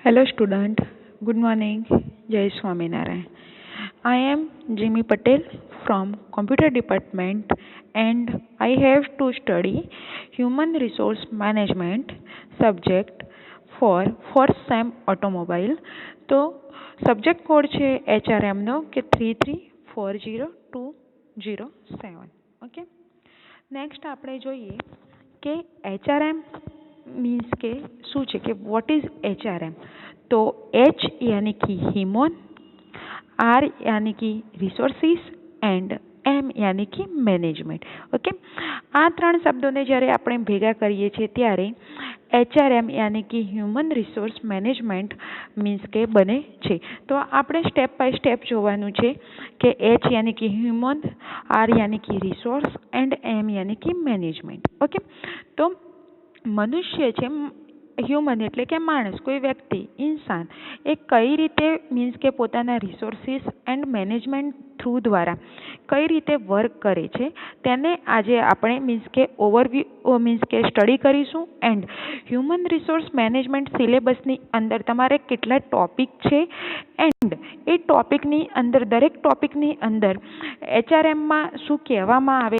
Hello student, good morning, Jai Swaminarayan. I am Jimmy Patel from Computer Department and I have to study Human Resource Management subject for first sem automobile. તો subject code છે HRM નો કે 3340207. Okay, next આપણે જોઈએ કે HRM means के શું છે કે વોટ ઇઝ HRM. तो H यानी कि ह्यूमन, R यानी कि रिसोर्सिस एंड M यानी कि मैनेजमेंट. ओके, आ ત્રણ શબ્દોને જ્યારે આપણે ભેગા કરીએ છીએ ત્યારે HRM यानी कि હ્યુમન રિસોર્સ મેનેજમેન્ટ મીન્સ કે બને છે. તો આપણે સ્ટેપ બાય સ્ટેપ જોવાનું છે કે H यानी कि હ્યુમન, R यानी कि रिसोर्स एंड M यानी कि मैनेजमेंट. ओके, तो મનુષ્ય છે, હ્યુમન એટલે કે માણસ, કોઈ વ્યક્તિ, ઇન્સાન એ કઈ રીતે મીન્સ કે પોતાના રિસોર્સિસ એન્ડ મેનેજમેન્ટ થ્રુ દ્વારા કઈ રીતે વર્ક કરે છે તેને આજે આપણે મીન્સ કે ઓવરવ્યૂ મીન્સ કે સ્ટડી કરીશું. એન્ડ હ્યુમન રિસોર્સ મેનેજમેન્ટ સિલેબસની અંદર તમારે કેટલા ટોપિક છે એન્ડ એ ટોપિકની અંદર દરેક ટોપિકની અંદર HRMમાં શું કહેવામાં આવે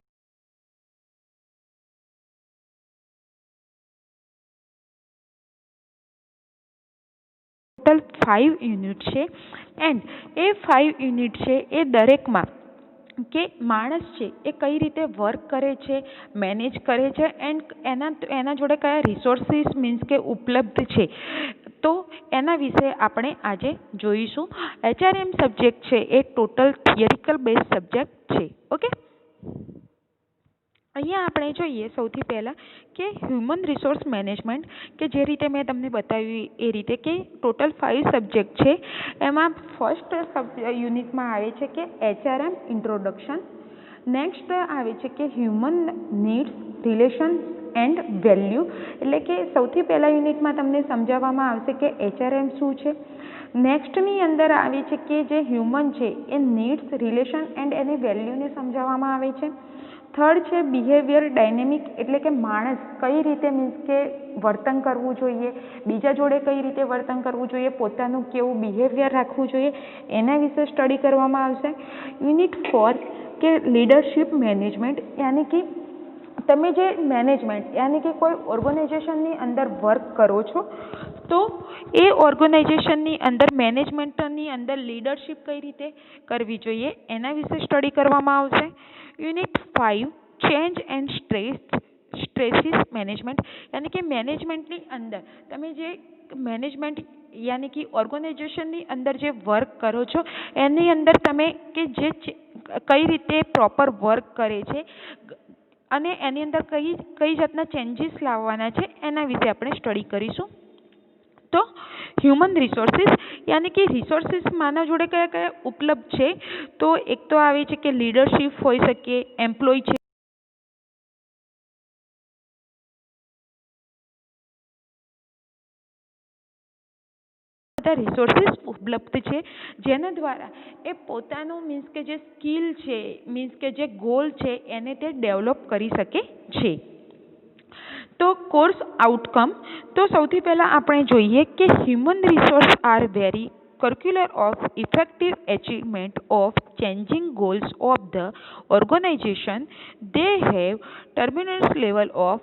ટોટલ 5 યુનિટ છે એન્ડ એ 5 યુનિટ છે એ દરેકમાં કે માણસ છે એ કઈ રીતે વર્ક કરે છે, મેનેજ કરે છે એન્ડ એના જોડે કયા રિસોર્સિસ મીન્સ કે ઉપલબ્ધ છે તો એના વિશે આપણે આજે જોઈશું. HRM સબ્જેક્ટ છે એ ટોટલ થિયરિકલ બેઝ સબ્જેક્ટ છે. ઓકે, અહીંયા આપણે જોઈએ સૌથી પહેલાં કે હ્યુમન રિસોર્સ મેનેજમેન્ટ કે જે રીતે મેં તમને બતાવ્યું એ રીતે કે ટોટલ 5 સબ્જેક્ટ છે. એમાં ફર્સ્ટ યુનિટમાં આવે છે કે HRM ઇન્ટ્રોડક્શન. નેક્સ્ટ આવે છે કે human needs, relation and value, એટલે કે સૌથી પહેલા યુનિટમાં તમને સમજાવવામાં આવશે કે HRM શું છે. નેક્સ્ટની અંદર આવે છે કે જે હ્યુમન છે એ નીડ્સ, રિલેશન એન્ડ એની વેલ્યુને સમજાવવામાં આવે છે. થર્ડ છે બિહેવિયર ડાયનેમિક, એટલે કે માણસ કઈ રીતે મીન્સ કે વર્તન કરવું જોઈએ, બીજા જોડે કઈ રીતે વર્તન કરવું જોઈએ, પોતાનું કેવું બિહેવિયર રાખવું જોઈએ એના વિશે સ્ટડી કરવામાં આવશે. યુનિટ 4 કે લીડરશિપ મેનેજમેન્ટ, યાની કે તમે જે મેનેજમેન્ટ યાની કે કોઈ ઓર્ગેનાઇઝેશનની અંદર વર્ક કરો છો તો એ ઓર્ગેનાઇઝેશનની અંદર મેનેજમેન્ટની અંદર લીડરશિપ કઈ રીતે કરવી જોઈએ એના વિશે સ્ટડી કરવામાં આવશે. Unit 5 change and stresses management, યાની કે મેનેજમેન્ટની અંદર તમે જે મેનેજમેન્ટ યાની કે ઓર્ગેનાઇઝેશનની અંદર જે વર્ક કરો છો એની અંદર તમે કે જે કઈ રીતે પ્રોપર વર્ક કરે છે અને એની અંદર કઈ જાતના ચેન્જીસ લાવવાના છે એના વિશે આપણે સ્ટડી કરીશું. તો હ્યુમન રિસોર્સિસ યાની કે રિસોર્સિસ માનવ જોડે કયા કયા ઉપલબ્ધ છે તો એક તો આવે છે કે લીડરશિપ હોઈ શકે, એમ્પ્લોય છે, બધા રિસોર્સિસ ઉપલબ્ધ છે જેના દ્વારા એ પોતાનું મીન્સ કે જે સ્કિલ છે મીન્સ કે જે ગોલ છે એને તે ડેવલપ કરી શકે છે. તો કોર્સ આઉટકમ, તો સૌથી પહેલાં આપણે જોઈએ કે human resource are very curricular of effective achievement of changing goals of the organization. They have tremendous level of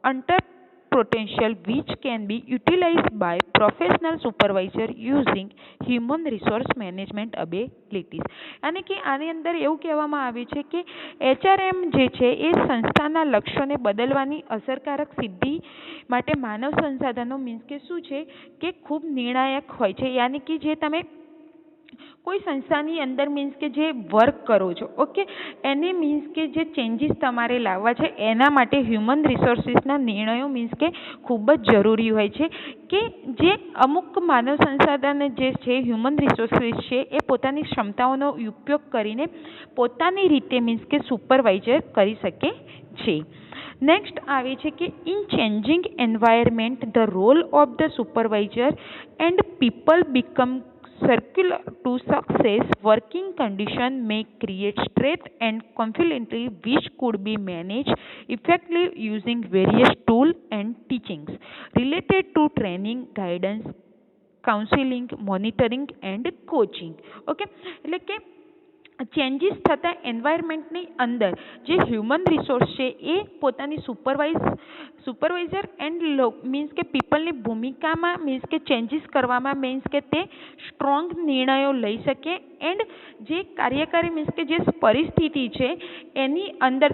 untapped potential which can be utilized by professional supervisor using human resource management abilities. અને કે આની અંદર એવું કહેવામાં આવ્યું છે કે HRM જે છે એ સંસ્થાના લક્ષ્યોને બદલવાની અસરકારક સિદ્ધિ માટે માનવ સંસાધનો મીન્સ કે શું છે કે ખૂબ નિર્ણાયક હોય છે. યાની કે જે તમે કોઈ સંસ્થાની અંદર મીન્સ કે જે વર્ક કરો છો ઓકે એને મીન્સ કે જે ચેન્જીસ તમારે લાવવા છે એના માટે હ્યુમન રિસોર્સિસના નિર્ણયો મીન્સ કે ખૂબ જ જરૂરી હોય છે કે જે અમુક માનવ સંસાધન જે છે હ્યુમન રિસોર્સિસ છે એ પોતાની ક્ષમતાઓનો ઉપયોગ કરીને પોતાની રીતે મીન્સ કે સુપરવાઇઝર કરી શકે છે. નેક્સ્ટ આવે છે કે in changing environment the role of the supervisor and people become circular to success. Working condition may create stress and conflict which could be managed effectively using various tools and teachings related to training, guidance counselling, monitoring and coaching. Okay, એટલે કે changes થતા એન્વાયરમેન્ટની અંદર જે human resource છે એ પોતાની supervisor and means કે પીપલની ભૂમિકામાં means કે ચેન્જીસ કરવામાં મીન્સ કે તે સ્ટ્રોંગ નિર્ણયો લઈ શકે એન્ડ જે કાર્યકારી મીન્સ કે જે પરિસ્થિતિ છે એની અંદર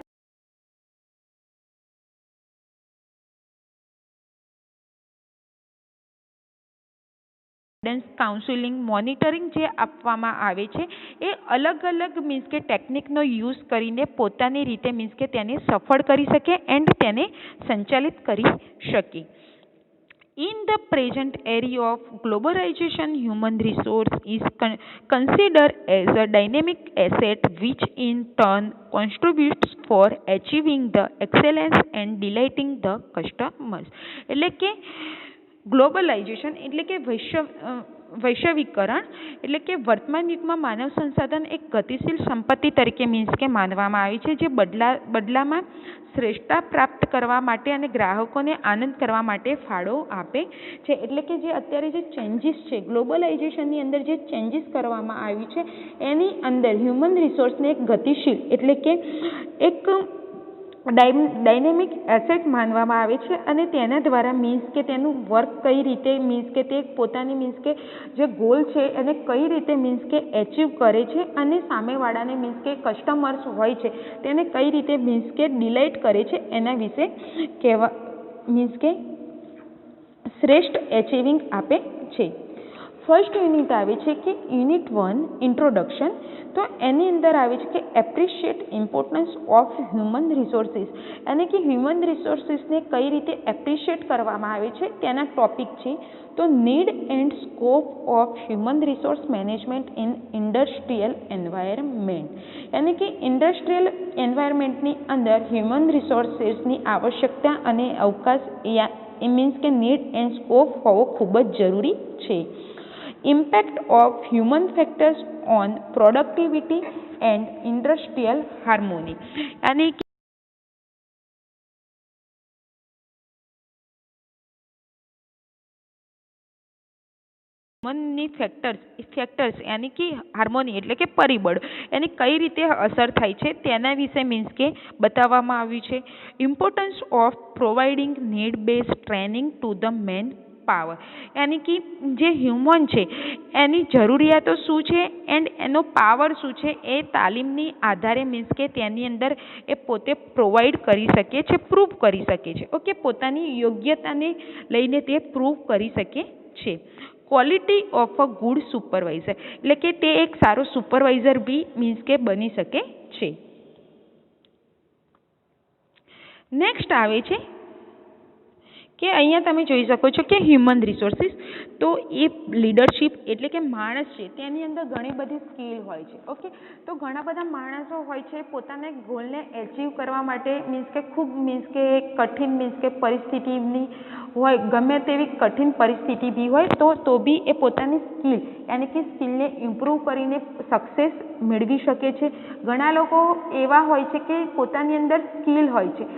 કાઉન્સિલિંગ, મોનિટરિંગ જે આપવામાં આવે છે એ અલગ અલગ મીન્સ કે ટેકનિકનો યુઝ કરીને પોતાની રીતે મીન્સ કે તેને સફળ કરી શકે એન્ડ તેને સંચાલિત કરી શકે. In the present era of globalization, human resource is considered as a dynamic asset which in turn contributes for achieving the excellence and delighting the customers. એટલે કે ગ્લોબલાઇઝેશન એટલે કે વૈશ્વિકરણ એટલે કે વર્તમાન યુગમાં માનવ સંસાધન એક ગતિશીલ સંપત્તિ તરીકે મીન્સ કે માનવામાં આવી છે, જે બદલામાં શ્રેષ્ઠતા પ્રાપ્ત કરવા માટે અને ગ્રાહકોને આનંદ કરવા માટે ફાળો આપે છે. એટલે કે જે અત્યારે જે ચેન્જીસ છે ગ્લોબલાઇઝેશનની અંદર જે ચેન્જીસ કરવામાં આવી છે એની અંદર હ્યુમન રિસોર્સને એક ગતિશીલ એટલે કે એક ડાયનેમિક એસેટ માનવામાં આવે છે અને તેના દ્વારા મીન્સ કે તેનું વર્ક કઈ રીતે મીન્સ કે તે પોતાની મીન્સ કે જે ગોલ છે એને કઈ રીતે મીન્સ કે એચીવ કરે છે અને સામેવાળાને મીન્સ કે કસ્ટમર્સ હોય છે તેને કઈ રીતે મીન્સ કે ડિલાઇટ કરે છે એના વિશે કહેવા મીન્સ કે શ્રેષ્ઠ એચિવિંગ આપે છે. ફર્સ્ટ યુનિટ આવે છે કે યુનિટ 1 ઇન્ટ્રોડક્શન. તો એની અંદર આવે છે કે appreciate importance of human resources, અને કે હ્યુમન રિસોર્સિસને કઈ રીતે એપ્રિશિએટ કરવામાં આવે છે તેના ટોપિક છે. તો need and scope of human resource management in industrial environment, એટલે કે ઇન્ડસ્ટ્રીયલ એન્વાયરમેન્ટની અંદર હ્યુમન રિસોર્સિસની આવશ્યકતા અને અવકાશ મીન્સ કે નીડ એન્ડ સ્કોપ હોવો ખૂબ જ જરૂરી છે. Impact of human factors on productivity and industrial હાર્મોની, અને હ્યુમનની ફેક્ટર્સ યાની કે હાર્મોની એટલે કે પરિબળ એની કઈ રીતે અસર થાય છે તેના વિશે મીન્સ કે બતાવવામાં આવ્યું છે. Importance of providing need base training to the man power, યાની કે જે હ્યુમન છે એની જરૂરિયાતો શું છે એન્ડ એનો પાવર શું છે એ તાલીમની આધારે મીન્સ કે તેની અંદર એ પોતે પ્રોવાઈડ કરી શકે છે, પ્રૂવ કરી શકે છે. ઓકે, પોતાની યોગ્યતાને લઈને તે પ્રૂવ કરી શકે છે. Quality of a good supervisor, એટલે કે તે એક સારો સુપરવાઇઝર બી મીન્સ કે બની શકે છે. નેક્સ્ટ આવે છે કે અહીંયા તમે જોઈ શકો છો કે હ્યુમન રિસોર્સિસ, તો એ લીડરશિપ એટલે કે માણસ છે તેની અંદર ઘણી બધી સ્કિલ હોય છે. ઓકે, તો ઘણા બધા માણસો હોય છે પોતાના ગોલને એચીવ કરવા માટે મીન્સ કે ખૂબ મીન્સ કે કઠિન મીન્સ કે પરિસ્થિતિની હોય, ગમે તેવી કઠિન પરિસ્થિતિ બી હોય તો બી એ પોતાની સ્કિલ યાની કે સ્કિલને ઇમ્પ્રૂવ કરીને સક્સેસ મેળવી શકે છે. ઘણા લોકો એવા હોય છે કે પોતાની અંદર સ્કિલ હોય છે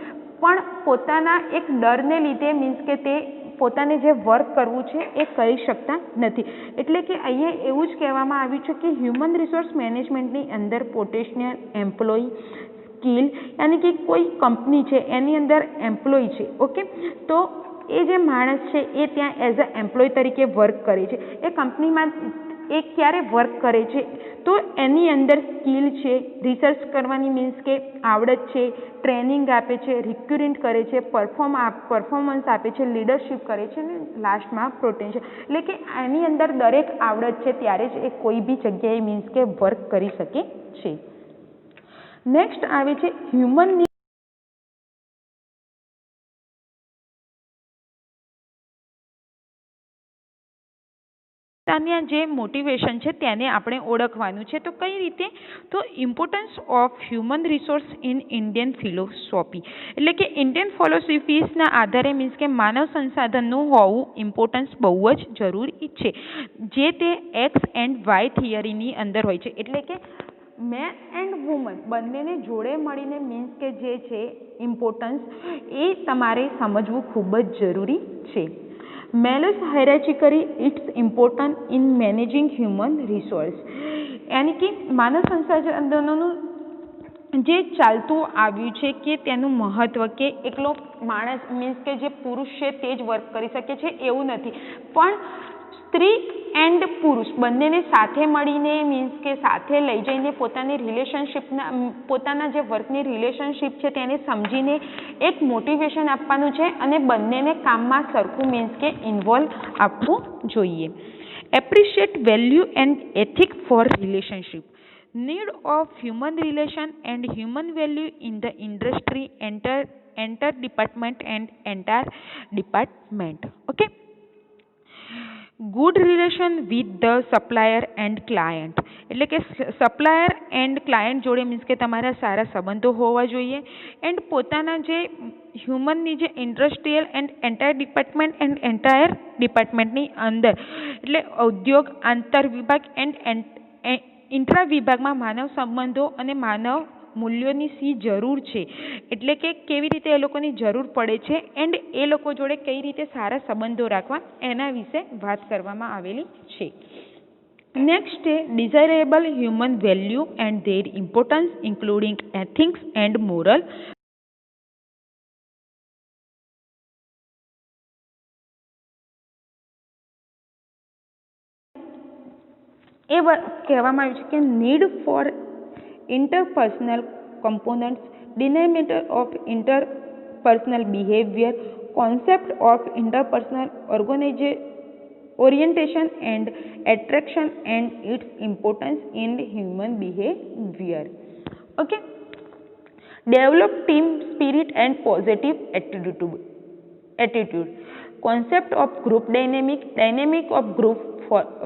પણ પોતાના એક ડરને લીધે મીન્સ કે તે પોતાને જે વર્ક કરવું છે એ કરી શકતા નથી. એટલે કે અહીંયા એવું જ કહેવામાં આવ્યું છે કે હ્યુમન રિસોર્સ મેનેજમેન્ટની અંદર પોટેન્શિયલ એમ્પ્લોયી સ્કિલ યાની કે કોઈ કંપની છે એની અંદર એમ્પ્લોયી છે. ઓકે, તો એ જે માણસ છે એ ત્યાં એઝ અ એમ્પ્લોય તરીકે વર્ક કરે છે. એ કંપનીમાં એ ક્યારે વર્ક કરે છે તો એની અંદર સ્કિલ છે, રિસર્ચ કરવાની મીન્સ કે આવડત છે, ટ્રેનિંગ આપે છે, રિક્રુટમેન્ટ કરે છે, પરફોર્મન્સ આપે છે, લીડરશિપ કરે છે અને લાસ્ટમાં પોટેન્શિયલ, એટલે કે એની અંદર દરેક આવડત છે ત્યારે જ એ કોઈ બી જગ્યાએ મીન્સ કે વર્ક કરી શકે છે. નેક્સ્ટ આવે છે હ્યુમનની જે મોટિવેશન છે તેને આપણે ઓળખવાનું છે. તો કઈ રીતે? તો importance of human resource in Indian philosophy, એટલે કે ઇન્ડિયન ફિલોસોફીસના આધારે મીન્સ કે માનવ સંસાધનનું હોવું ઇમ્પોર્ટન્સ બહુ જ જરૂરી છે, જે તે એક્સ એન્ડ વાય થિયરીની અંદર હોય છે. એટલે કે મેન એન્ડ વુમન બંનેને જોડે મળીને મીન્સ કે જે છે ઇમ્પોર્ટન્સ એ તમારે સમજવું ખૂબ જ જરૂરી છે. Maslow's hierarchically it's important in managing human resource, યાની કે માનવ સંસાધનોનું જે ચાલતું આવ્યું છે કે તેનું મહત્વ કે એકલો માણસ મીન્સ કે જે પુરુષ છે તે જ વર્ક કરી શકે છે એવું નથી, પણ સ્ત્રી એન્ડ પુરુષ બંનેને સાથે મળીને મીન્સ કે સાથે લઈ જઈને પોતાની રિલેશનશિપના પોતાના જે વર્કની રિલેશનશિપ છે તેને સમજીને એક મોટિવેશન આપવાનું છે અને બંનેને કામમાં સરખું મીન્સ કે ઇન્વોલ્વ આપવું જોઈએ. Appreciate value and ethic for relationship, need of human relation and human value in the industry, enter department and entire department. Okay, good relation with the supplier and client, એટલે કે supplier and client જોડે means કે તમારા સારા સંબંધો હોવા જોઈએ. And પોતાના જે હ્યુમનની જે ઇન્ડસ્ટ્રીયલ એન્ડ એન્ટાયર ડિપાર્ટમેન્ટની અંદર એટલે ઉદ્યોગ, આંતર વિભાગ એન્ડ ઇન્ટ્રા વિભાગમાં માનવ સંબંધો અને માનવ મૂલ્યોની શી જરૂર છે, એટલે કે કેવી રીતે એ લોકોની જરૂર પડે છે એન્ડ એ લોકો જોડે કઈ રીતે સારા સંબંધો રાખવા એના વિશે વાત કરવામાં આવેલી છે. નેક્સ્ટ છે desirable human value and their importance including ethics and moral. એ કહેવામાં આવ્યું છે કે need for interpersonal components, denominator of interpersonal behaviour, concept of interpersonal orientation and attraction and its importance in human behaviour. Okay, develop team spirit and positive attitude, concept of group dynamic of group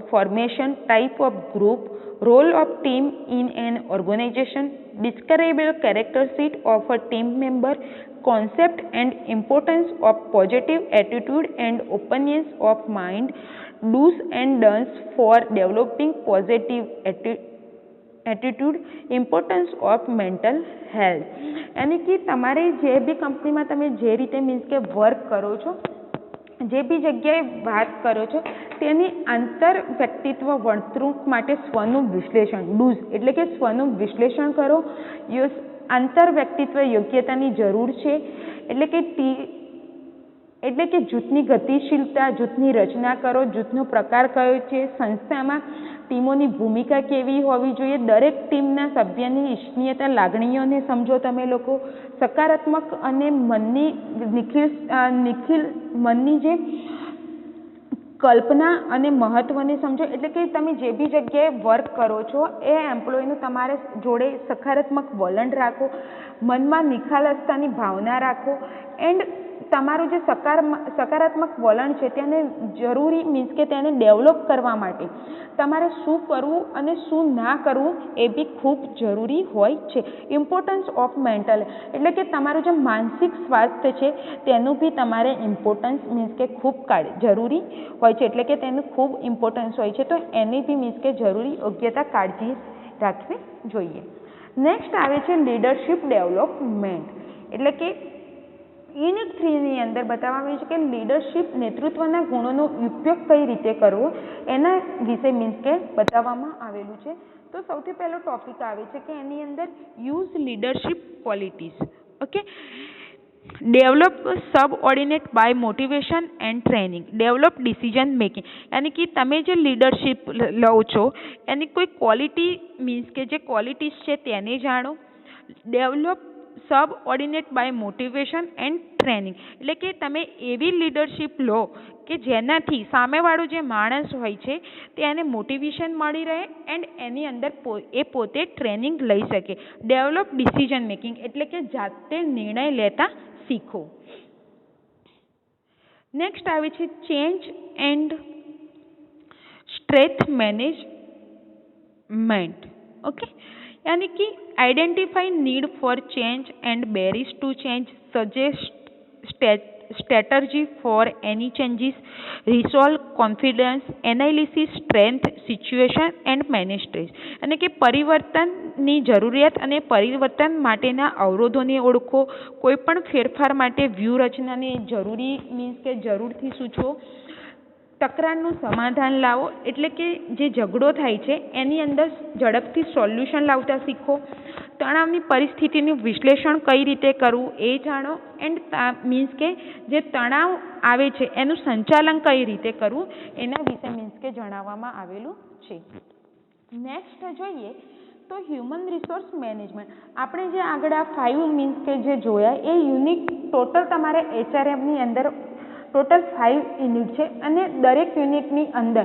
formation, type of group, role of team in an organization, desirable characteristic of a team member, concept and importance of positive attitude and openness of mind, do's and don'ts for developing positive attitude, importance of mental health. यानी कि તમારે જે બી કંપનીમાં તમે જે રીતે means કે work કરો છો, જે બી જગ્યાએ વાત કરો છો તેની આંતર વ્યક્તિત્વ વર્તણૂક માટે સ્વનું વિશ્લેષણ, ડૂઝ એટલે કે સ્વનું વિશ્લેષણ કરો. આંતર વ્યક્તિત્વ યોગ્યતાની જરૂર છે એટલે કે જૂથની ગતિશીલતા, જૂથની રચના કરો, જૂથનો પ્રકાર કયો છે, સંસ્થામાં ટીમોની ભૂમિકા કેવી હોવી જોઈએ, દરેક ટીમના સભ્યની ઇચ્છનીયતા, લાગણીઓને સમજો તમે લોકો, સકારાત્મક અને મનની મનની જે કલ્પના અને મહત્વને સમજો. એટલે કે તમે જે બી જગ્યાએ વર્ક કરો છો એ એમ્પ્લોયનું તમારે જોડે સકારાત્મક વલણ રાખો, મનમાં નિખાલસતાની ભાવના રાખો એન્ડ તમારું જે સકારાત્મક વલણ છે તેને જરૂરી મીન્સ કે તેને ડેવલપ કરવા માટે તમારે શું કરવું અને શું ના કરવું એ બી ખૂબ જરૂરી હોય છે. ઇમ્પોર્ટન્સ ઓફ મેન્ટલ એટલે કે તમારું જે માનસિક સ્વાસ્થ્ય છે તેનું બી તમારે ઇમ્પોર્ટન્સ મીન્સ કે ખૂબ જરૂરી હોય છે, એટલે કે તેનું ખૂબ ઇમ્પોર્ટન્સ હોય છે, તો એની બી મીન્સ કે જરૂરી યોગ્યતા કાળજી રાખવી જોઈએ. નેક્સ્ટ આવે છે લીડરશિપ ડેવલપમેન્ટ, એટલે કે યુનિટ 3 ની અંદર બતાવવામાં આવ્યું છે કે લીડરશિપ નેતૃત્વના ગુણોનો ઉપયોગ કઈ રીતે કરવો એના વિશે મીન્સ કે બતાવવામાં આવેલું છે. તો સૌથી પહેલો ટોપિક આવે છે કે એની અંદર use leadership qualities. Okay, develop subordinate by motivation and training, develop decision making, યાની કે તમે જે લીડરશિપ લો છો એની કોઈ ક્વોલિટી મીન્સ કે જે ક્વોલિટીઝ છે તેને જાણો. Develop subordinate by motivation and training, એટલે કે તમે એવી લીડરશિપ લો કે જેનાથી સામેવાળો જે માણસ હોય છે તેને મોટિવેશન મળી રહે એન્ડ એની અંદર એ પોતે ટ્રેનિંગ લઈ શકે. ડેવલપ ડિસિઝન મેકિંગ એટલે કે જાતે નિર્ણય લેતા શીખો. નેક્સ્ટ આવે છે change and stress management. Okay, यानी कि identify need for change and barriers to change, suggest strategy for any changes, resolve confidence, analysis strength situation and manage stress. અને કે પરિવર્તનની જરૂરિયાત અને પરિવર્તન માટેના અવરોધોને ઓળખો, કોઈપણ ફેરફાર માટે વ્યૂહરચનાને જરૂરી મીન્સ કે જરૂરથી સૂચવો, તકરારનું સમાધાન લાવો, એટલે કે જે ઝઘડો થાય છે એની અંદર ઝડપથી સોલ્યુશન લાવતા શીખો. તણાવની પરિસ્થિતિનું વિશ્લેષણ કઈ રીતે કરવું એ જાણો. એન્ડ મીન્સ કે જે તણાવ આવે છે એનું સંચાલન કઈ રીતે કરવું એના વિશે મીન્સ કે જણાવવામાં આવેલું છે. નેક્સ્ટ જોઈએ તો હ્યુમન રિસોર્સ મેનેજમેન્ટ. આપણે જે આગળ આ 5 મીન્સ કે જે જોયા એ યુનિટ ટોટલ તમારે HRMની અંદર ટોટલ 5 યુનિટ છે અને દરેક યુનિટની અંદર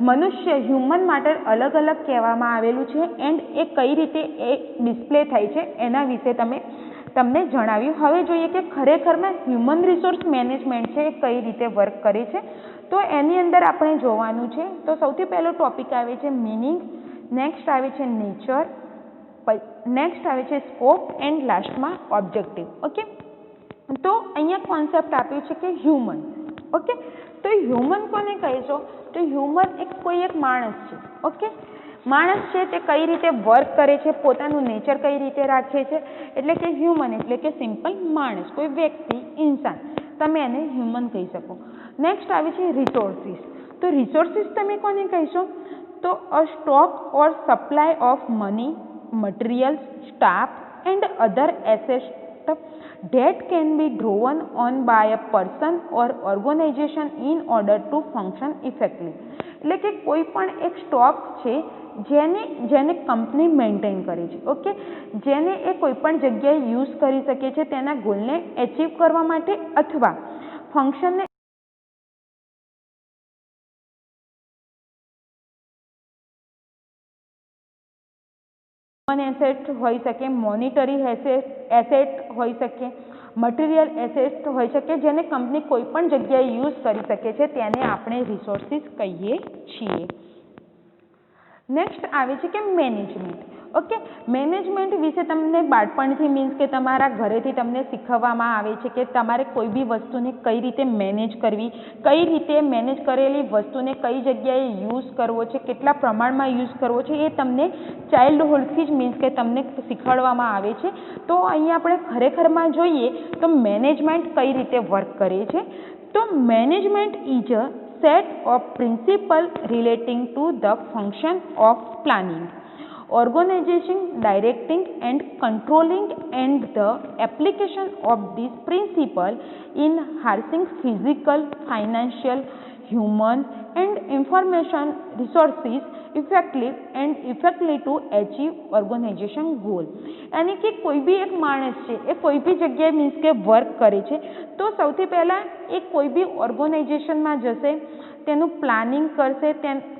મનુષ્ય હ્યુમન માટે અલગ અલગ કહેવામાં આવેલું છે એન્ડ એ કઈ રીતે એ ડિસ્પ્લે થાય છે એના વિશે તમને જણાવ્યું. હવે જોઈએ કે ખરેખરમાં હ્યુમન રિસોર્સ મેનેજમેન્ટ છે એ કઈ રીતે વર્ક કરે છે. તો એની અંદર આપણે જોવાનું છે. તો સૌથી પહેલો ટોપિક આવે છે મિનિંગ, નેક્સ્ટ આવે છે નેચર, નેક્સ્ટ આવે છે સ્કોપ એન્ડ લાસ્ટમાં ઓબ્જેક્ટિવ. ઓકે, તો અહીંયા કોન્સેપ્ટ આપ્યું છે કે હ્યુમન. ઓકે, તો હ્યુમન કોને કહીશો? તો હ્યુમન કોઈ એક માણસ છે. ઓકે, માણસ છે તે કઈ રીતે વર્ક કરે છે, પોતાનું નેચર કઈ રીતે રાખે છે, એટલે કે હ્યુમન એટલે કે સિમ્પલ માણસ, કોઈ વ્યક્તિ, ઇન્સાન, તમે એને હ્યુમન કહી શકો. નેક્સ્ટ આવે છે રિસોર્સિસ. તો રિસોર્સિસ તમે કોને કહીશો? તો a stock or supply of money, materials, staff and other assets that can be drawn on by a person or organization in order to function effectively. એટલે કે કોઈ પણ એક સ્ટોક છે જેને કંપની મેન્ટેન કરે છે. ઓકે, જેને એ કોઈ પણ જગ્યાએ યુઝ કરી શકે છે તેના ગોલને એચીવ કરવા માટે અથવા ફંક્શનને એસેટ હોઈ શકે, મોનિટરી એસેટ હોઈ શકે, મટીરિયલ એસેટ હોઈ શકે, જેને કંપની કોઈ પણ જગ્યાએ યુઝ કરી શકે છે તેને આપણે રિસોર્સિસ કહીએ છીએ. નેક્સ્ટ આવે છે કે મેનેજમેન્ટ. ઓકે, મેનેજમેન્ટ વિશે તમને બાળપણથી મીન્સ કે તમારા ઘરેથી તમને શીખવવામાં આવે છે કે તમારે કોઈ બી વસ્તુને કઈ રીતે મેનેજ કરવી, કઈ રીતે મેનેજ કરેલી વસ્તુને કઈ જગ્યાએ યુઝ કરવો છે, કેટલા પ્રમાણમાં યુઝ કરવો છે, એ તમને ચાઇલ્ડહુડથી જ મીન્સ કે તમને શીખવાડવામાં આવે છે. તો અહીંયા આપણે ખરેખરમાં જોઈએ તો મેનેજમેન્ટ કઈ રીતે વર્ક કરે છે. તો management is a set of principles relating to the function of planning, organizing, directing and controlling and the application of these principles in harnessing physical, financial, human and information resources effectively to achieve organization goal. यानी कि कोई भी एक माणस છે એ કોઈ બી જગ્યાએ means કે વર્ક કરે છે તો સૌથી પહેલાં એ કોઈ બી ઓર્ગેનાઇઝેશનમાં જશે, તેનું પ્લાનિંગ કરશે,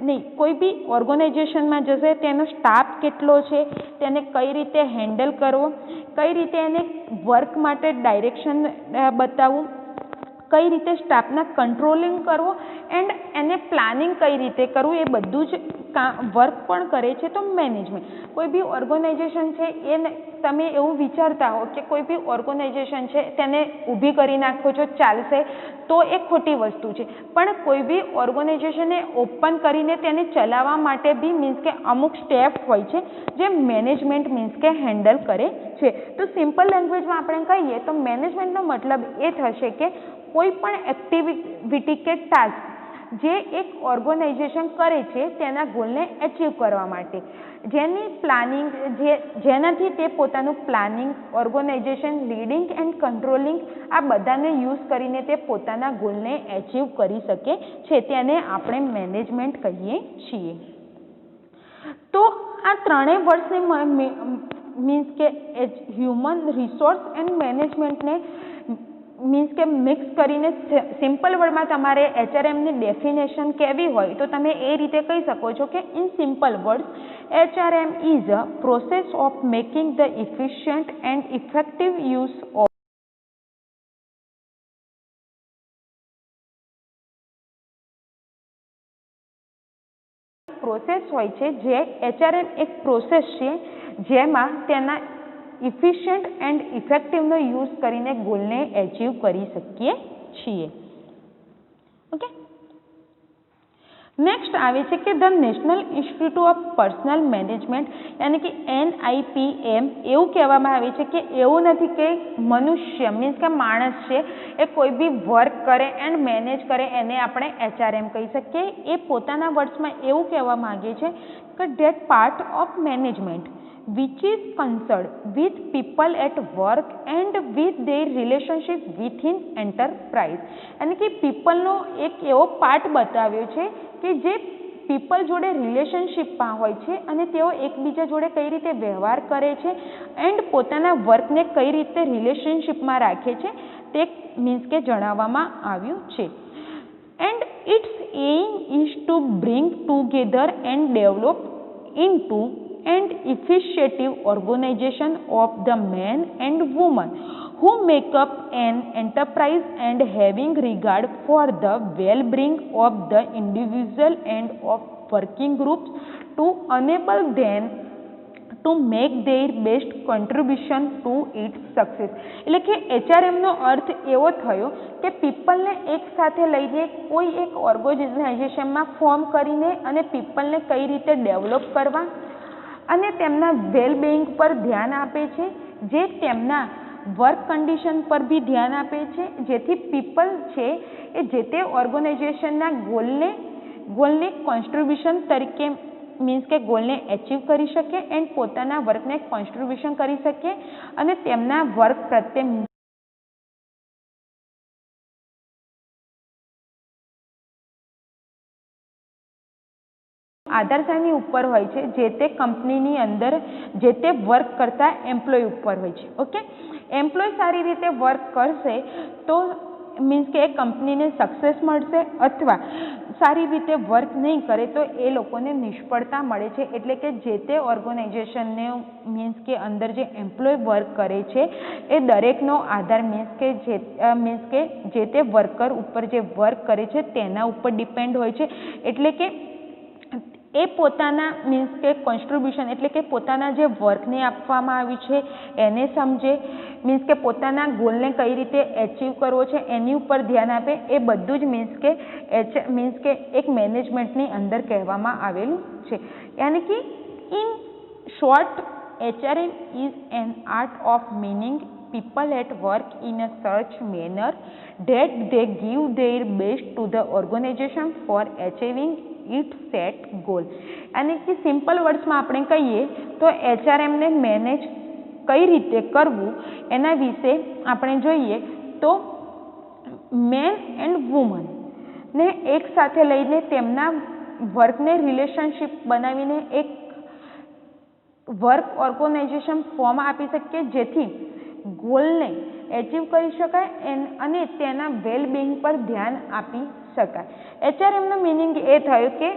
નહીં કોઈ બી ઓર્ગેનાઇઝેશનમાં જશે, તેનો સ્ટાફ કેટલો છે, તેને કઈ રીતે હેન્ડલ કરવો, કઈ રીતે એને વર્ક માટે ડાયરેક્શન બતાવવું, કઈ રીતે સ્ટાફના કંટ્રોલિંગ કરવો એન્ડ એને પ્લાનિંગ કઈ રીતે કરવું, એ બધું જ વર્ક પણ કરે છે. તો મેનેજમેન્ટ કોઈ બી ઓર્ગેનાઇઝેશન છે એ તમે એવું વિચારતા હો કે કોઈ બી ઓર્ગેનાઇઝેશન છે તેને ઊભી કરી નાખો છો ચાલશે તો એ ખોટી વસ્તુ છે. પણ કોઈ બી ઓર્ગેનાઇઝેશને ઓપન કરીને તેને ચલાવવા માટે બી મીન્સ કે અમુક સ્ટેપ હોય છે જે મેનેજમેન્ટ મીન્સ કે હેન્ડલ કરે છે. તો સિમ્પલ લેંગ્વેજમાં આપણે કહીએ તો મેનેજમેન્ટનો મતલબ એ થશે કે કોઈ પણ એક્ટિવિટી કે ટાસ્ક જે એક ઓર્ગેનાઇઝેશન કરે છે તેના ગોલને એચીવ કરવા માટે જેની પ્લાનિંગ જેનાથી તે પોતાનું planning, organization, leading and controlling આ બધાને યુઝ કરીને તે પોતાના ગોલને એચીવ કરી શકે છે તેને આપણે મેનેજમેન્ટ કહીએ છીએ. તો આ ત્રણેય વર્ષની મીન્સ કે હ્યુમન રિસોર્સ એન્ડ મેનેજમેન્ટને મીન્સ કે મિક્સ કરીને સિમ્પલ વર્ડમાં તમારે HRMની ડેફિનેશન કહેવી હોય તો તમે એ રીતે કહી શકો છો કે in simple words HRM is a process of making the efficient and effective use of process હોય છે જે HRM એક પ્રોસેસ છે જેમાં તેના ઇફિશિયન્ટ એન્ડ ઇફેક્ટિવનો યુઝ કરીને ગોલને એચીવ કરી શકીએ છીએ. ઓકે, નેક્સ્ટ આવે છે કે the national institute of personnel management યાની કે NIPM એવું કહેવામાં આવે છે કે એવું નથી કે મનુષ્ય મીન્સ કે માણસ છે એ કોઈ બી વર્ક કરે એન્ડ મેનેજ કરે એને આપણે HRM કહી શકીએ. એ પોતાના વર્ડ્સમાં એવું કહેવા માંગે છે કે that part of management which is concerned with people at work and with their relationship within enterprise. यानी कि પીપલનો એક એવો પાર્ટ બતાવ્યો છે કે જે પીપલ જોડે રિલેશનશિપમાં હોય છે અને તેઓ એકબીજા જોડે કઈ રીતે વ્યવહાર કરે છે એન્ડ પોતાના વર્કને કઈ રીતે રિલેશનશિપમાં રાખે છે તે મીન્સ કે જણાવવામાં આવ્યું છે. And its aim is to bring together and develop into and efficient organization of the men and women who make up an enterprise and having regard for the well-being of the individual and of working groups to enable them to make their best contribution to its success. એટલે કે HRMનો અર્થ એવો થયો કે પીપલને એક સાથે લઈને કોઈ એક ઓર્ગેનાઇઝેશનમાં ફોર્મ કરીને અને પીપલને કઈ રીતે ડેવલપ કરવા અને તેમના વેલબિંગ પર ધ્યાન આપે છે, જે તેમના વર્ક કન્ડિશન પર બી ધ્યાન આપે છે, જેથી પીપલ છે એ જે તે ઓર્ગેનાઇઝેશનના ગોલને કોન્ટ્રીબ્યુશન તરીકે મીન્સ કે ગોલને એચીવ કરી શકે એન્ડ પોતાના વર્કને કોન્ટ્રીબ્યુશન કરી શકે અને તેમના વર્ક પ્રત્યે આધાર શાની ઉપર હોય છે, જે તે કંપનીની અંદર જે તે વર્ક કરતા એમ્પ્લોય ઉપર હોય છે. ઓકે, એમ્પ્લોય સારી રીતે વર્ક કરશે તો મીન્સ કે એ કંપનીને સક્સેસ મળશે, અથવા સારી રીતે વર્ક નહીં કરે તો એ લોકોને નિષ્ફળતા મળે છે. એટલે કે જે તે ઓર્ગેનાઇઝેશનને મીન્સ કે અંદર જે એમ્પ્લોય વર્ક કરે છે એ દરેકનો આધાર મીન્સ કે જે તે વર્કર ઉપર જે વર્ક કરે છે તેના ઉપર ડિપેન્ડ હોય છે. એટલે કે એ પોતાના મીન્સ કે કોન્ટ્રીબ્યુશન એટલે કે પોતાના જે વર્કને આપવામાં આવ્યું છે એને સમજે, મીન્સ કે પોતાના ગોલને કઈ રીતે એચીવ કરવો છે એની ઉપર ધ્યાન આપે. એ બધું જ મીન્સ કે એક મેનેજમેન્ટની અંદર કહેવામાં આવેલું છે. યાની કે in short HRM is an art of meaning people at work in a such manner that they give their best to the organization for achieving it set goal. અને કે સિમ્પલ વર્ડ્સમાં આપણે કહીએ તો HRMને મેનેજ કઈ રીતે કરવું એના વિશે આપણે જોઈએ તો મેન એન્ડ વુમનને એક સાથે લઈને તેમના વર્કને રિલેશનશિપ બનાવીને એક વર્ક ઓર્ગેનાઇઝેશન ફોર્મ આપી શકીએ, જેથી ગોલને એચીવ કરી શકાય અને તેના વેલબિંગ પર ધ્યાન આપી શકાય. HRMનો મિનિંગ એ થયો કે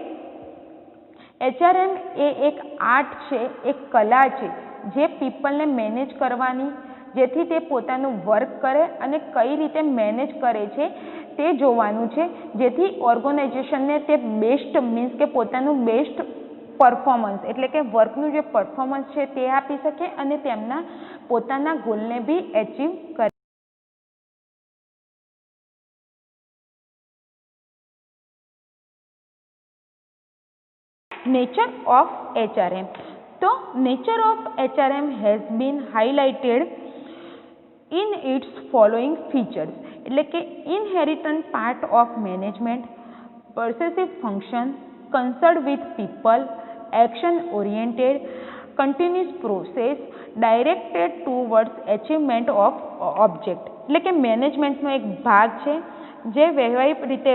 HRM એ એક આર્ટ છે, એક કલા છે જે પીપલને મેનેજ કરવાની, જેથી તે પોતાનું વર્ક કરે અને કઈ રીતે મેનેજ કરે છે તે જોવાનું છે, જેથી ઓર્ગેનાઇઝેશનને તે બેસ્ટ મીન્સ કે પોતાનું બેસ્ટ પરફોર્મન્સ એટલે કે વર્કનું જે પરફોર્મન્સ છે તે આપી શકે અને તેમના પોતાના ગોલને બી એચીવ કરે. Nature of HRM. So, nature of HRM has been highlighted in its following features. એટલે કે inherent part of management, pervasive function, concerned with people, action oriented, continuous process, directed towards achievement of object. એટલે કે મેનેજમેન્ટનો એક ભાગ છે જે વ્યવહારિક રીતે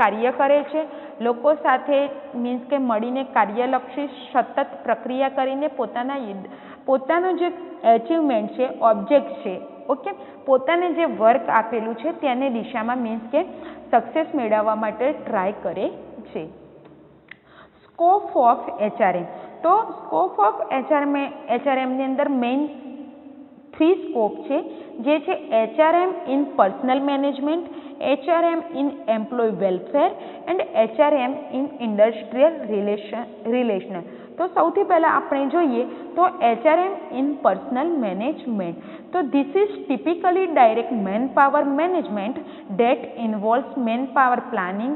કાર્ય કરે છે, લોકો સાથે મીન્સ કે મળીને કાર્યલક્ષી સતત પ્રક્રિયા કરીને પોતાનું જે એચિવમેન્ટ છે, ઓબ્જેક્ટ છે, ઓકે, પોતાને જે વર્ક આપેલું છે તેની દિશામાં મીન્સ કે સક્સેસ મેળવવા માટે ટ્રાય કરે છે. Scope of HRM. તો સ્કોપ ઓફ HRMની અંદર મેઇન 3 સ્કોપ છે, જે છે HRM in personal management, HRM in employ welfare and HRM in industrial relational. તો સૌથી પહેલાં આપણે જોઈએ તો HRM ઇન પર્સનલ મેનેજમેન્ટ. તો this is typically direct man power management that involves man power planning,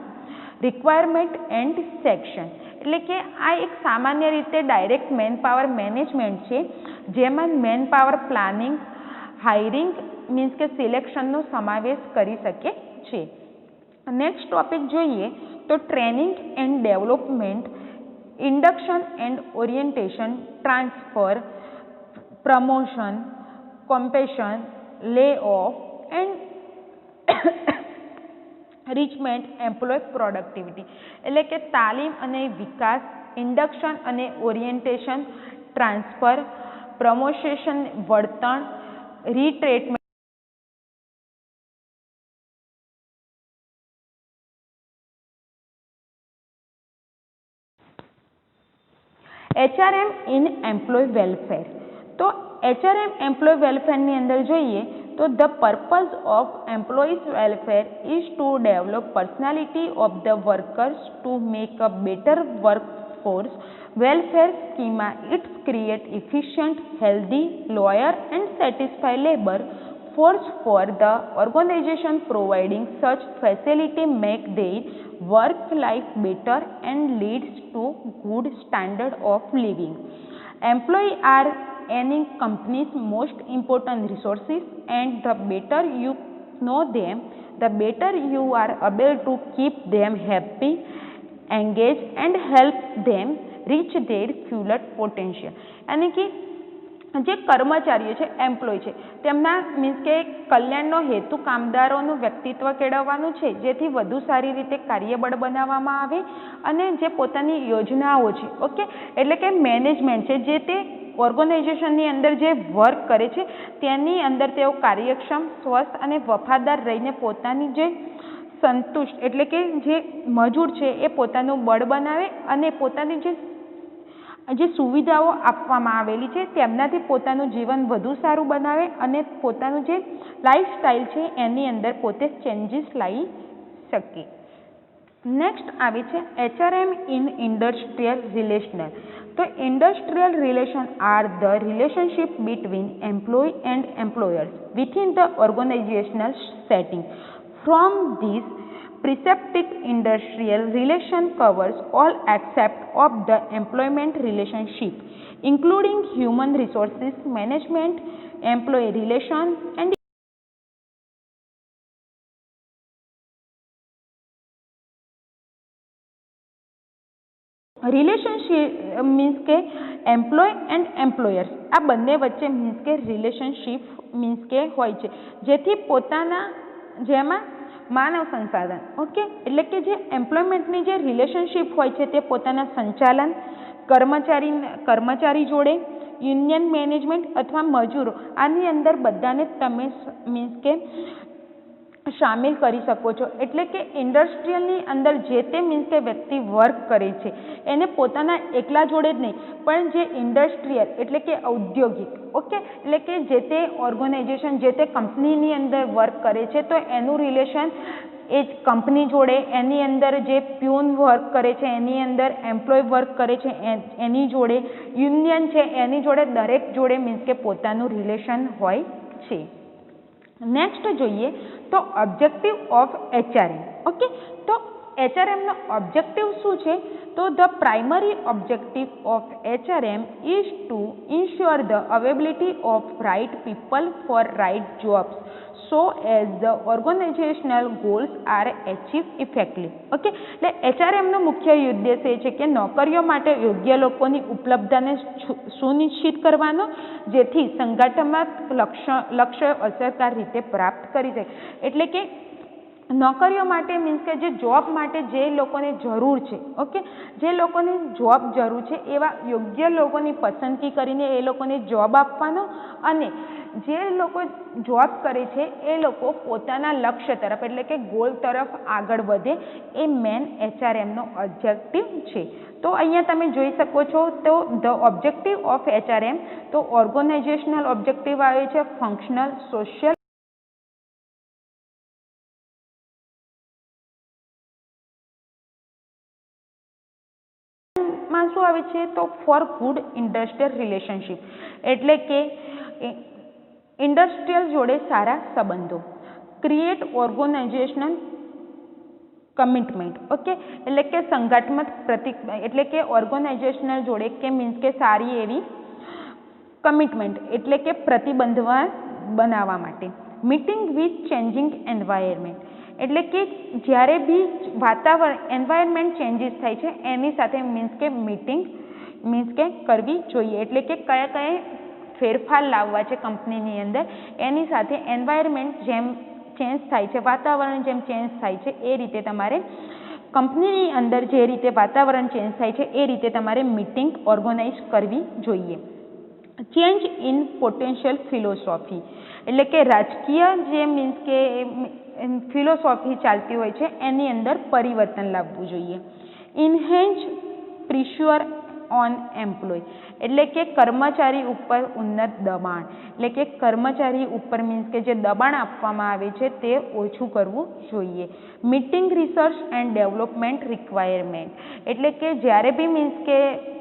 requirement and section, એટલે કે આ એક સામાન્ય રીતે ડાયરેક્ટ મેન પાવર મેનેજમેન્ટ છે, જેમાં main power planning, hiring means કે સિલેક્શનનો સમાવેશ કરી શકે છે. નેક્સ્ટ ટોપિક જોઈએ તો training and development, induction and orientation, transfer, promotion, compensation, lay off and retrenchment employee productivity, એટલે કે તાલીમ અને વિકાસ, ઇન્ડક્શન અને ઓરિએન્ટેશન, ટ્રાન્સફર, પ્રમોશન, વળતણ, retrenchment. HRM in employ welfare, તો HRM એમ્પ્લોય વેલફેરની અંદર જોઈએ તો the purpose of employees welfare is to develop personality of the workers to make a better workforce welfare સ્કીમા. It's create efficient, healthy, loyal and satisfy labour force for the organization. Providing such facility make their work life better and leads to good standard of living. Employees are any company's most important resources, and the better you know them, the better you are able to keep them happy, engaged and help them reach their full potential. यानी कि જે કર્મચારીઓ છે, employ છે, તેમના means કે કલ્યાણનો હેતુ કામદારોનું વ્યક્તિત્વ કેળવવાનું છે, જેથી વધુ સારી રીતે કાર્યબળ બનાવવામાં આવે અને જે પોતાની યોજનાઓ છે, ઓકે, એટલે કે મેનેજમેન્ટ છે, જે તે ઓર્ગેનાઇઝેશનની અંદર જે વર્ક કરે છે તેની અંદર તેઓ કાર્યક્ષમ, સ્વસ્થ અને વફાદાર રહીને પોતાની જે સંતુષ્ટ એટલે કે જે મજૂર છે એ પોતાનું બળ બનાવે અને પોતાની જે સુવિધાઓ આપવામાં આવેલી છે તેમનાથી પોતાનું જીવન વધુ સારું બનાવે અને પોતાનું જે લાઈફસ્ટાઈલ છે એની અંદર પોતે ચેન્જીસ લાવી શકે. નેક્સ્ટ આવે છે HRM ઇન ઇન્ડસ્ટ્રીયલ રિલેશનલ. તો industrial relation are the relationship between employ and employers within the organizational setting. From this Preceptic industrial relation covers all aspects of the employment relationship, including human resources management, employee relations, and relationship means કે employ and employers આ બંને વચ્ચે means કે relationship means કે હોય છે, જેથી પોતાના જેમાં માનવ સંસાધન, ઓકે, એટલે કે જે એમ્પ્લોયમેન્ટની જે રિલેશનશિપ હોય છે તે પોતાના સંચાલન, કર્મચારી જોડે, યુનિયન મેનેજમેન્ટ અથવા મજૂરો, આની અંદર બધાને તમે મીન્સ કે શામેલ કરી શકો છો. એટલે કે ઇન્ડસ્ટ્રીયલની અંદર જે તે મીન્સ કે વ્યક્તિ વર્ક કરે છે એને પોતાના એકલા જોડે જ નહીં, પણ જે ઇન્ડસ્ટ્રીયલ એટલે કે ઔદ્યોગિક, ઓકે, એટલે કે જે તે ઓર્ગેનાઇઝેશન જે તે કંપનીની અંદર વર્ક કરે છે તો એનું રિલેશન એ જ કંપની જોડે, એની અંદર જે પ્યુન વર્ક કરે છે એની અંદર, એમ્પ્લોય વર્ક કરે છે એની જોડે, યુનિયન છે એની જોડે, દરેક જોડે મીન્સ કે પોતાનું રિલેશન હોય છે. નેક્સ્ટ જોઈએ તો ઓબ્જેક્ટિવ ઓફ HRM. ઓકે, તો HRMનો ઓબ્જેક્ટિવ શું છે? તો the primary objective of HRM is to ensure the availability of right people for right jobs so as the organisational goals are achieve effectively. Okay, એટલે HRMનો મુખ્ય ઉદ્દેશ એ છે કે નોકરીઓ માટે યોગ્ય લોકોની ઉપલબ્ધતાને સુનિશ્ચિત કરવાનો, જેથી સંગઠનાત્મક લક્ષ્ય અસરકારક રીતે પ્રાપ્ત કરી શકે. એટલે કે નોકરીઓ માટે મીન્સ કે જે જોબ માટે જે લોકોને જરૂર છે, ઓકે, જે લોકોને જોબ જરૂર છે એવા યોગ્ય લોકોની પસંદગી કરીને એ લોકોને જોબ આપવાનો અને જે લોકો જોબ કરે છે એ લોકો પોતાના લક્ષ્ય તરફ એટલે કે ગોલ તરફ આગળ વધે, એ મેન HRMનો ઓબ્જેક્ટિવ છે. તો અહીંયા તમે જોઈ શકો છો તો ધ ઓબ્જેક્ટિવ ઓફ HRM, તો ઓર્ગેનાઇઝેશનલ ઓબ્જેક્ટિવ આવે છે, ફંક્શનલ, સોશિયલ માં શું આવે છે તો ફોર ગુડ ઇન્ડસ્ટ્રીયલ રિલેશનશિપ એટલે કે ઇન્ડસ્ટ્રીયલ જોડે સારા સંબંધો, ક્રિએટ ઓર્ગેનાઇઝેશનલ કમિટમેન્ટ. ઓકે, એટલે કે સંગઠનાત્મક એટલે કે ઓર્ગેનાઇઝેશનલ જોડે કે મીન્સ કે સારી એવી કમિટમેન્ટ એટલે કે પ્રતિબંધ બનાવવા માટે. મીટિંગ વિથ ચેન્જિંગ એન્વાયરમેન્ટ એટલે કે જ્યારે બી વાતાવરણ એન્વાયરમેન્ટ ચેન્જીસ થાય છે એની સાથે મીન્સ કે મીટિંગ કરવી જોઈએ. એટલે કે કયા ફેરફાર લાવવા છે કંપનીની અંદર, એની સાથે એન્વાયરમેન્ટ જેમ ચેન્જ થાય છે, વાતાવરણ જેમ ચેન્જ થાય છે, એ રીતે તમારે કંપનીની અંદર જે રીતે વાતાવરણ ચેન્જ થાય છે એ રીતે તમારે મીટિંગ ઓર્ગેનાઇઝ કરવી જોઈએ. ચેન્જ ઇન પોટેન્શિયલ ફિલોસોફી એટલે કે રાજકીય જે મીન્સ કે ફિલોસોફી ચાલતી હોય છે એની અંદર પરિવર્તન લાવવું જોઈએ. ઇન્હેન્સ પ્રેશર ઓન એમ્પ્લોય એટલે કે કર્મચારી ઉપર ઉન્નત દબાણ એટલે કે કર્મચારી ઉપર મીન્સ કે જે દબાણ આપવામાં આવે છે તે ઓછું કરવું જોઈએ. Meeting research and development requirement એટલે કે જ્યારે બી મીન્સ કે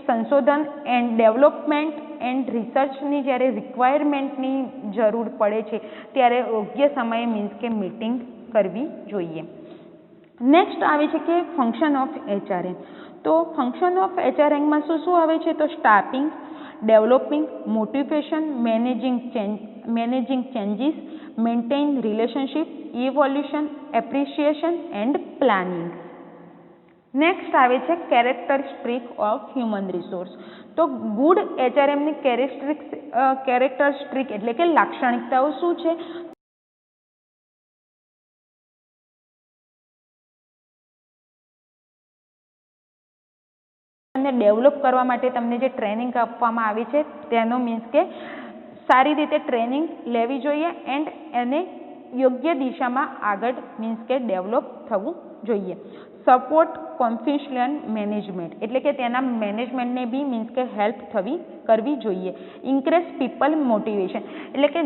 સંશોધન એન્ડ ડેવલપમેન્ટ એન્ડ રિસર્ચની જ્યારે રિક્વાયરમેન્ટની જરૂર પડે છે ત્યારે યોગ્ય સમયે મીન્સ કે મીટિંગ કરવી જોઈએ. નેક્સ્ટ આવે છે કે ફંક્શન ઓફ HRM. તો ફંક્શન ઓફ HRMમાં શું આવે છે? તો staffing, developing, motivation, managing changes, maintain relationship, evolution, appreciation and planning. Next આવે છે કેરેક્ટરિસ્ટિક ઓફ હ્યુમન રિસોર્સ. તો ગુડ HRMની કેરેક્ટરિસ્ટિક એટલે કે લાક્ષણિકતાઓ શું છે? અને ડેવલપ કરવા માટે તમને જે ટ્રેનિંગ આપવામાં આવી છે તેનો મીન્સ કે સારી રીતે ટ્રેનિંગ લેવી જોઈએ એન્ડ એને યોગ્ય દિશામાં આગળ મીન્સ કે ડેવલપ થવું જોઈએ. સપોર્ટ કોન્ફિડન્સ મેનેજમેન્ટ એટલે કે તેના મેનેજમેન્ટને બી મીન્સ કે હેલ્પ કરવી જોઈએ. ઇન્ક્રીઝ પીપલ મોટિવેશન એટલે કે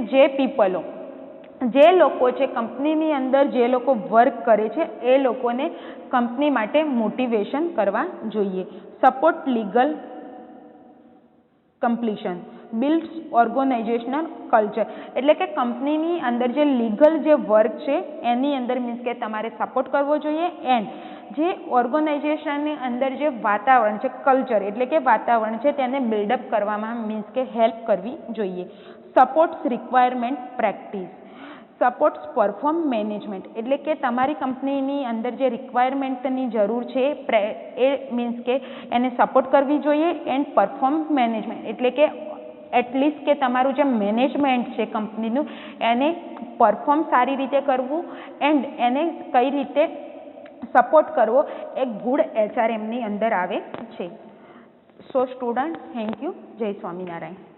જે લોકો છે કંપનીની અંદર જે લોકો વર્ક કરે છે એ લોકોને કંપની માટે મોટિવેશન કરવા જોઈએ. Support legal completion, builds organisational culture એટલે કે કંપનીની અંદર જે લીગલ જે વર્ક છે એની અંદર મીન્સ કે તમારે સપોર્ટ કરવો જોઈએ. એન્ડ જે ઓર્ગેનાઇઝેશનની અંદર જે વાતાવરણ છે કલ્ચર એટલે કે વાતાવરણ છે તેને બિલ્ડઅપ કરવામાં મીન્સ કે હેલ્પ કરવી જોઈએ. Supports requirement practice, supports perform management એટલે કે તમારી કંપનીની અંદર જે રિક્વાયરમેન્ટની જરૂર છે એ મીન્સ કે એને સપોર્ટ કરવી જોઈએ. એન્ડ પરફોર્મ મેનેજમેન્ટ એટલે કે એટલીસ્ટ કે તમારું જે મેનેજમેન્ટ છે કંપનીનું એને પરફોર્મ સારી રીતે કરવું એન્ડ એને કઈ રીતે સપોર્ટ કરવો એ ગુડ HRMની અંદર આવે છે. સો સ્ટુડન્ટ, થેન્ક યુ. જય સ્વામિનારાયણ.